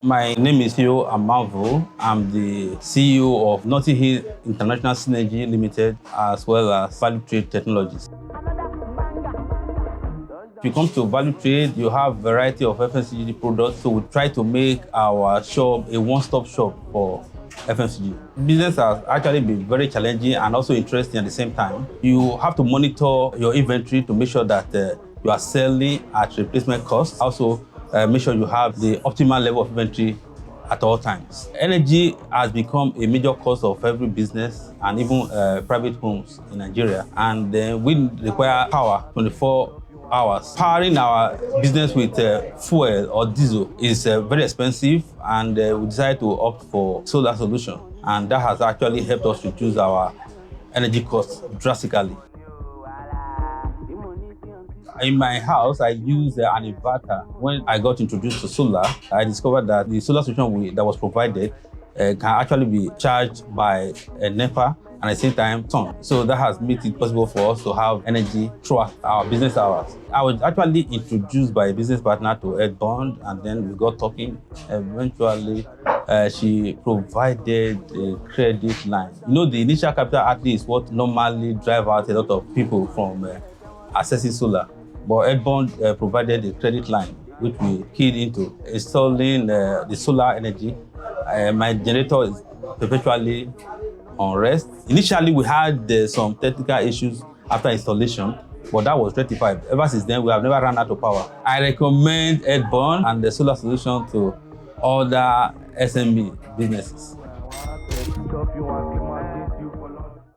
My name is Theodore Amavu. I'm the CEO of Notting Hill International Synergy Limited, as well as Value Trade Technologies. If it comes to value trade, you have a variety of FMCG products, so we try to make our shop a one-stop shop for FMCG. Business has actually been very challenging and also interesting at the same time. You have to monitor your inventory to make sure that you are selling at replacement cost. Also, make sure you have the optimal level of inventory at all times. Energy has become a major cost of every business and even private homes in Nigeria. And we require power 24 hours. Powering our business with fuel or diesel is very expensive, and we decided to opt for solar solution. And that has actually helped us reduce our energy costs drastically. In my house, I use an inverter. When I got introduced to solar, I discovered that the solar solution that was provided can actually be charged by NEPA and at the same time sun. So that has made it possible for us to have energy throughout our business hours. I was actually introduced by a business partner to Earthbond, and then we got talking. Eventually, she provided a credit line. You know, the initial capital outlay is what normally drive out a lot of people from accessing solar. But Earthbond provided a credit line, which we keyed into installing the solar energy. My generator is perpetually on rest. Initially, we had some technical issues after installation, but that was rectified. Ever since then, we have never run out of power. I recommend Earthbond and the solar solution to other SME businesses.